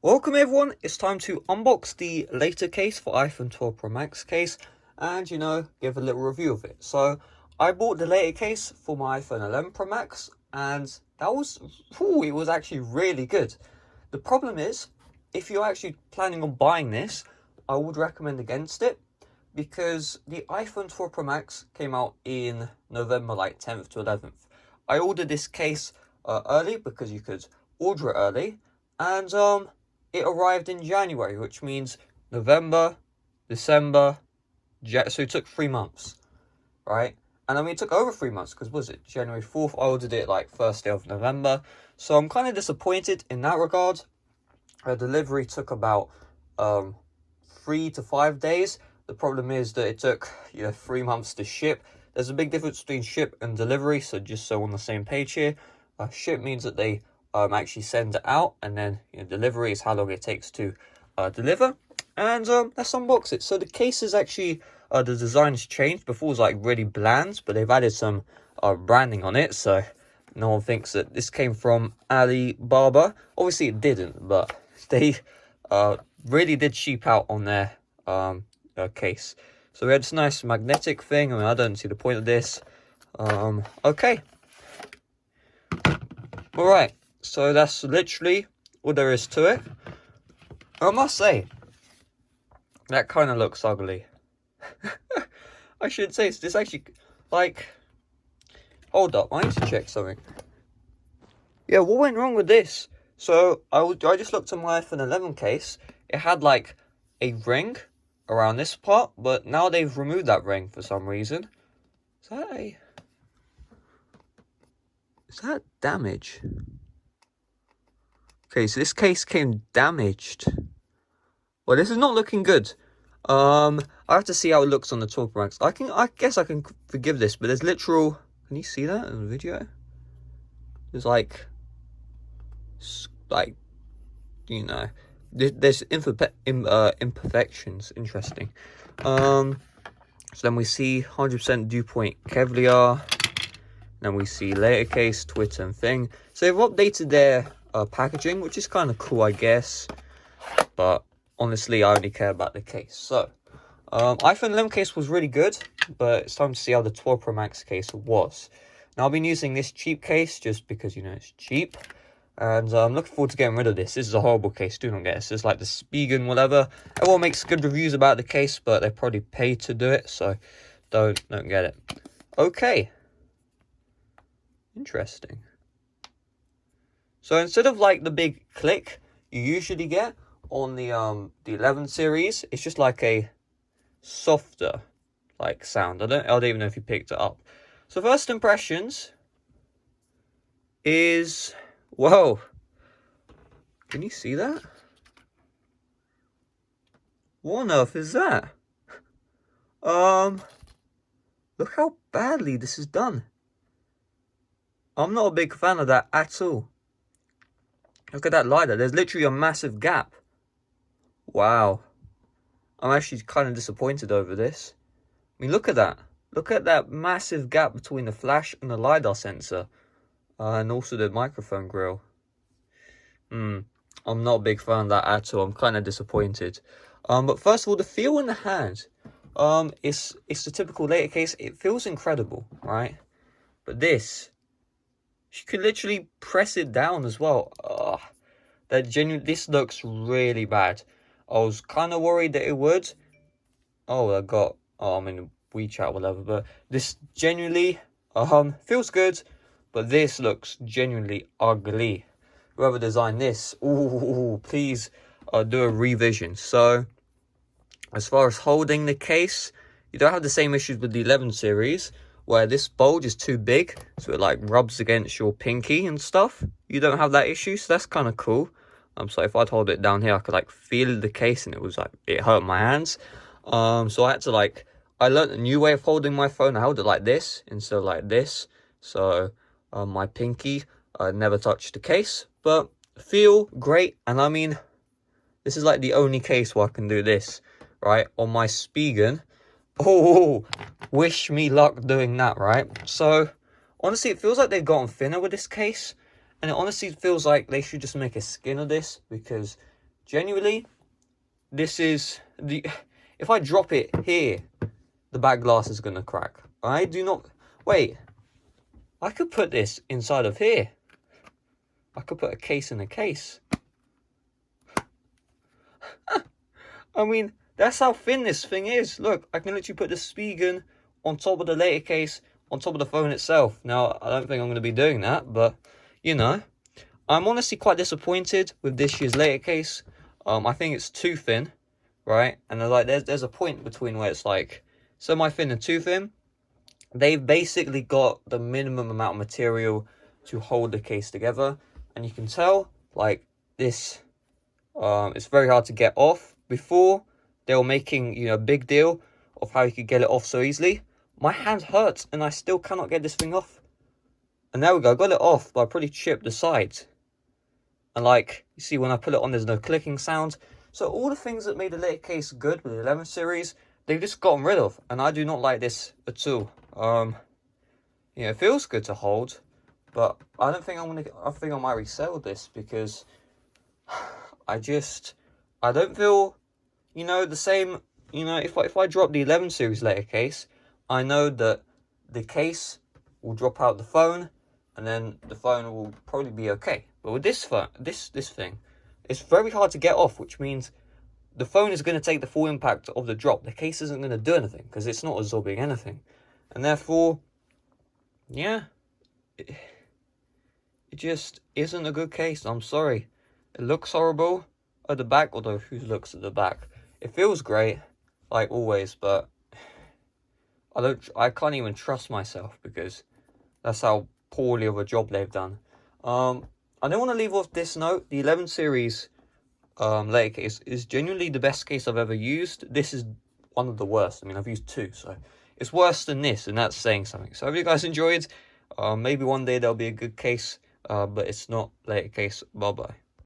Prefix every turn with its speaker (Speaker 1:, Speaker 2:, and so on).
Speaker 1: Welcome everyone, it's time to unbox the LaterCase for iPhone 12 Pro Max case and give a little review of it. So I bought the LaterCase for my iPhone 11 Pro Max and it was actually really good. The problem is, if you're actually planning on buying this, I would recommend against it because the iPhone 12 Pro Max came out in November 10th to 11th. I ordered this case early because you could order it early, and it arrived in January, which means November, December, so it took 3 months, right? And I mean, it took over 3 months because, was it January 4th? I ordered it first day of November. So I'm kind of disappointed in that regard. Delivery took about 3 to 5 days. The problem is that it took 3 months to ship. There's a big difference between ship and delivery, so just so on the same page here. Ship means that they actually send it out, and then delivery is how long it takes to deliver. And let's unbox it. So the case is actually the design's changed. Before it was really bland, but they've added some branding on it, so no one thinks that this came from Alibaba. Obviously it didn't, but they really did cheap out on their case. So we had this nice magnetic thing. I mean, I don't see the point of this. Okay. Alright, so that's literally all there is to it. I must say, that kind of looks ugly. I should say, this actually, hold up, I need to check something. Yeah, what went wrong with this? So, I just looked at my iPhone 11 case. It had, a ring around this part, but now they've removed that ring for some reason. Is that damage? Okay, so this case came damaged. Well, this is not looking good. I have to see how it looks on the 12 Pro Max. I guess I can forgive this, but there's literal. Can you see that in the video? There's there's imperfections. Interesting. So then we see 100% dew point Kevlar. Then we see LaterCase, Twitter, and thing. So they've updated their packaging, which is kind of cool, I guess. But honestly, I only care about the case. So, iPhone 11 case was really good, but it's time to see how the 12 Pro Max case was. Now, I've been using this cheap case just because, it's cheap. And I'm looking forward to getting rid of this. This is a horrible case, do not get it. It's like the Spigen, whatever. Everyone makes good reviews about the case, but they probably pay to do it. So, don't get it. Okay. Interesting. So instead of the big click you usually get on the 11 series, it's just a softer sound. I don't even know if you picked it up. So first impressions is, whoa, can you see that? What on earth is that? Look how badly this is done. I'm not a big fan of that at all. Look at that LiDAR. There's literally a massive gap. Wow. I'm actually kind of disappointed over this. I mean, look at that. Look at that massive gap between the flash and the LiDAR sensor. And also the microphone grill. I'm not a big fan of that at all. I'm kind of disappointed. But first of all, the feel in the hand. It's the typical LaterCase. It feels incredible, right? But this, you could literally press it down as well. This looks really bad. I was kind of worried that it would. I'm in WeChat, whatever. But this genuinely feels good, but this looks genuinely ugly. Whoever designed this, please do a revision. So, as far as holding the case, you don't have the same issues with the 11 series, where this bulge is too big, so it rubs against your pinky and stuff. You don't have that issue, so that's kind of cool. So if I'd hold it down here, I could feel the case, and it was it hurt my hands. So I had to I learned a new way of holding my phone. I held it like this instead of like this. So my pinky never touched the case, but feel great. And I mean, this is the only case where I can do this, right? On my Spigen. Oh, wish me luck doing that, right? So, honestly, it feels like they've gotten thinner with this case. And it honestly feels like they should just make a skin of this, because genuinely, this is the... If I drop it here, the back glass is going to crack. I do not... Wait. I could put this inside of here. I could put a case in a case. I mean, that's how thin this thing is. Look, I can literally put the Spigen on top of the LaterCase, on top of the phone itself. Now, I don't think I'm going to be doing that, but, you know. I'm honestly quite disappointed with this year's LaterCase. I think it's too thin, right? And like, there's a point between where it's like semi-thin and too thin. They've basically got the minimum amount of material to hold the case together. And you can tell, like, this, it's very hard to get off. Before, they were making, you know, a big deal of how you could get it off so easily. My hand hurts, and I still cannot get this thing off. And there we go, I got it off, but I pretty chipped the sides. And like, you see when I put it on, there's no clicking sound. So all the things that made the LaterCase good with the 11 series, they've just gotten rid of. And I do not like this at all. You know, it feels good to hold, but I don't think I think I might resell this because I don't feel, you know, the same. You know, if I drop the 11 series LaterCase, I know that the case will drop out the phone, and then the phone will probably be okay. But with this phone, this thing, it's very hard to get off, which means the phone is going to take the full impact of the drop. The case isn't going to do anything because it's not absorbing anything, and therefore, yeah, it just isn't a good case. I'm sorry. It looks horrible at the back, although who looks at the back? It feels great, like always, but I can't even trust myself because that's how poorly of a job they've done. I don't want to leave off this note. The 11 series LaterCase is genuinely the best case I've ever used. This is one of the worst. I mean, I've used two, so it's worse than this, and that's saying something. So I hope you guys enjoyed. Maybe one day there'll be a good case, but it's not LaterCase. Bye-bye.